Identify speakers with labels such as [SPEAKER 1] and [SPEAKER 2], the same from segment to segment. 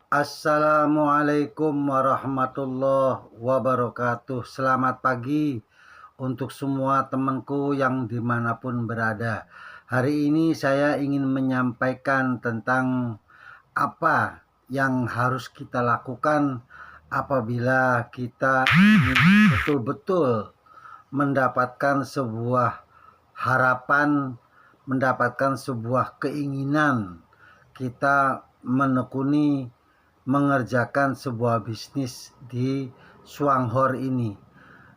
[SPEAKER 1] Assalamualaikum warahmatullahi wabarakatuh. Selamat pagi untuk semua temanku yang dimanapun berada. Hari ini saya ingin menyampaikan tentang apa yang harus kita lakukan apabila kita ingin betul-betul mendapatkan sebuah harapan, mendapatkan sebuah keinginan kita menekuni mengerjakan sebuah bisnis di Swanghor ini.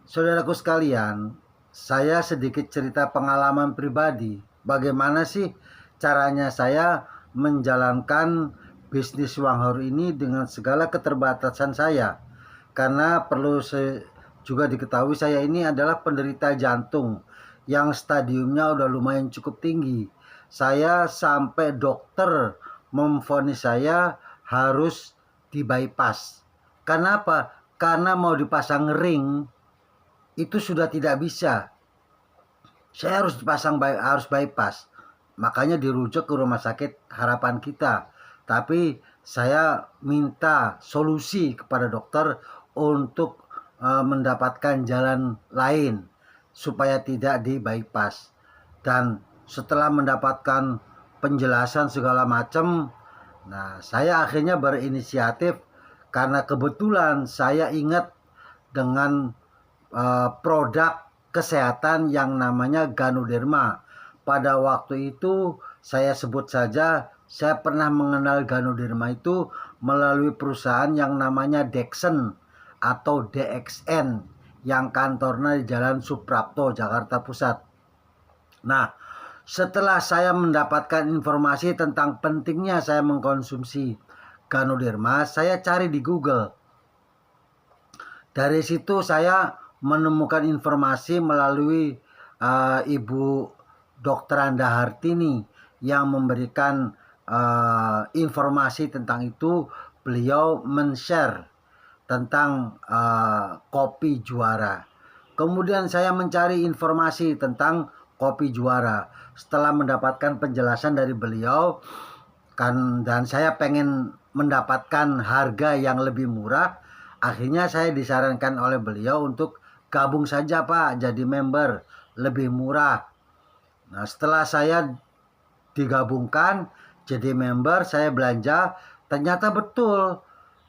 [SPEAKER 1] Saudaraku sekalian, saya sedikit cerita pengalaman pribadi. Bagaimana sih caranya saya menjalankan bisnis Swanghor ini dengan segala keterbatasan saya. Karena perlu juga diketahui saya ini adalah penderita jantung yang stadiumnya udah lumayan cukup tinggi. Saya sampai dokter memvonis saya harus di bypass. Kenapa? Karena mau dipasang ring itu sudah tidak bisa. Saya harus bypass. Makanya dirujuk ke rumah sakit Harapan Kita. Tapi saya minta solusi kepada dokter untuk mendapatkan jalan lain supaya tidak di bypass. Dan setelah mendapatkan penjelasan segala macam, nah, saya akhirnya berinisiatif karena kebetulan saya ingat dengan produk kesehatan yang namanya Ganoderma. Pada waktu itu saya sebut saja saya pernah mengenal Ganoderma itu melalui perusahaan yang namanya Dexen atau DXN yang kantornya di Jalan Suprapto, Jakarta Pusat. Nah, setelah saya mendapatkan informasi tentang pentingnya saya mengkonsumsi Ganoderma, saya cari di Google. Dari situ saya menemukan informasi melalui Ibu Dr. Anda Hartini yang memberikan informasi tentang itu. Beliau men-share tentang kopi juara. Kemudian saya mencari informasi tentang kopi juara. Setelah mendapatkan penjelasan dari beliau dan saya pengen mendapatkan harga yang lebih murah, akhirnya saya disarankan oleh beliau untuk gabung saja Pak, jadi member, lebih murah. Nah, setelah saya digabungkan jadi member, saya belanja, ternyata betul.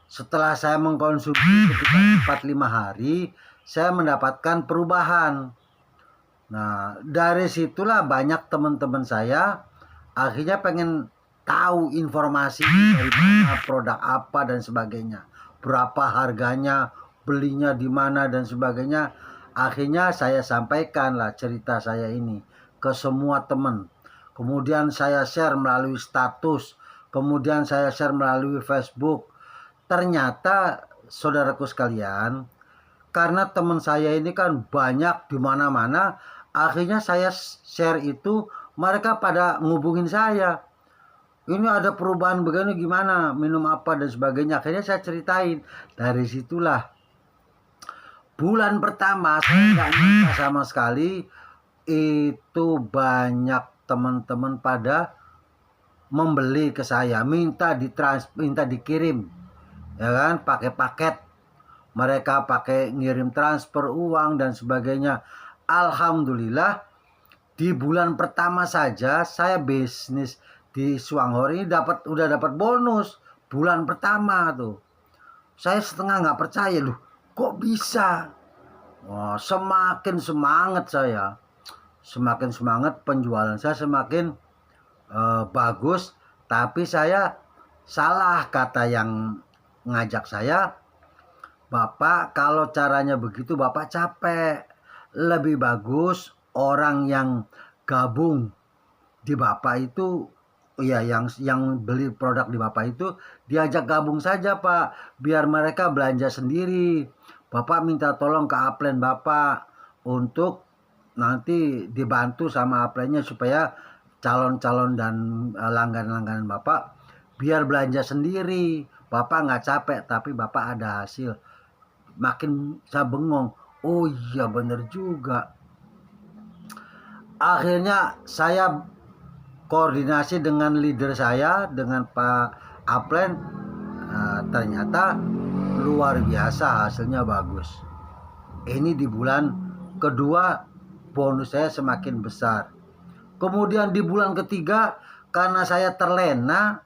[SPEAKER 1] Setelah saya mengkonsumsi sekitar 4-5 hari, saya mendapatkan perubahan. Nah, dari situlah banyak teman-teman saya akhirnya pengen tahu informasi dari mana, produk apa dan sebagainya, berapa harganya, belinya di mana dan sebagainya. Akhirnya saya sampaikan lah cerita saya ini ke semua teman. Kemudian saya share melalui status, kemudian saya share melalui Facebook. Ternyata saudaraku sekalian, karena teman saya ini kan banyak di mana-mana, akhirnya saya share itu, mereka pada ngubungin saya. Ini ada perubahan begini gimana, minum apa dan sebagainya. Akhirnya saya ceritain. Dari situlah bulan pertama saya nggak nyangka sama sekali itu banyak teman-teman pada membeli ke saya, minta dikirim, ya kan, pakai paket. Mereka pakai ngirim transfer uang dan sebagainya. Alhamdulillah di bulan pertama saja saya bisnis di Swanghor ini udah dapat bonus bulan pertama tuh. Saya setengah nggak percaya, loh kok bisa. Wah, semakin semangat saya, semakin semangat, penjualan saya semakin bagus. Tapi saya salah kata yang ngajak saya, Bapak kalau caranya begitu Bapak capek. Lebih bagus orang yang gabung di Bapak itu, ya yang beli produk di Bapak itu diajak gabung saja Pak, biar mereka belanja sendiri. Bapak minta tolong ke upline Bapak untuk nanti dibantu sama upline-nya supaya calon-calon dan langganan-langganan Bapak biar belanja sendiri. Bapak nggak capek tapi Bapak ada hasil. Makin saya bengong, oh iya bener juga. Akhirnya saya koordinasi dengan leader saya, dengan Pak Aplen. ternyata luar biasa, hasilnya bagus. Ini di bulan kedua bonus saya semakin besar. Kemudian di bulan ketiga karena saya terlena,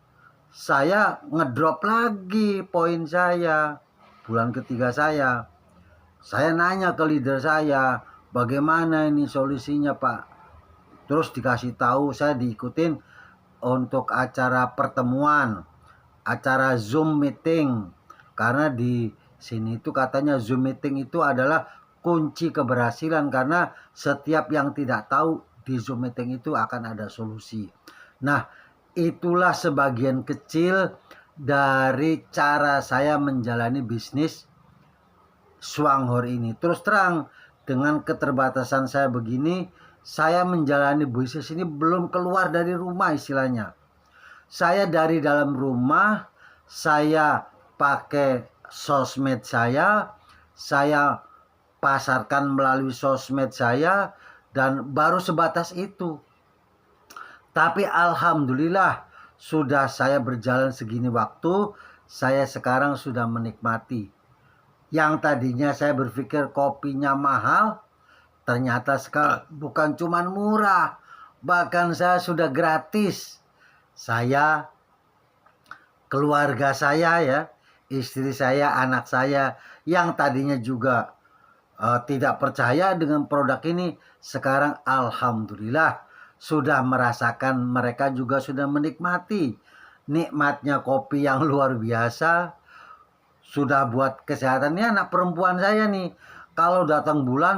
[SPEAKER 1] saya ngedrop lagi poin saya. Bulan ketiga saya nanya ke leader saya, bagaimana ini solusinya Pak? Terus dikasih tahu, saya diikutin untuk acara pertemuan, acara Zoom meeting. Karena di sini itu katanya Zoom meeting itu adalah kunci keberhasilan, karena setiap yang tidak tahu di Zoom meeting itu akan ada solusi. Nah, itulah sebagian kecil dari cara saya menjalani bisnis Swanghor ini. Terus terang, dengan keterbatasan saya begini, saya menjalani bisnis ini belum keluar dari rumah istilahnya. Saya dari dalam rumah, saya pakai sosmed saya pasarkan melalui sosmed saya, dan baru sebatas itu. Tapi alhamdulillah, sudah saya berjalan segini waktu, saya sekarang sudah menikmati. Yang tadinya saya berpikir kopinya mahal, ternyata sekarang bukan cuma murah, bahkan saya sudah gratis. Saya, keluarga saya ya, istri saya, anak saya yang tadinya juga tidak percaya dengan produk ini, sekarang alhamdulillah sudah merasakan, mereka juga sudah menikmati nikmatnya kopi yang luar biasa. Sudah buat kesehatan. Ini anak perempuan saya nih, kalau datang bulan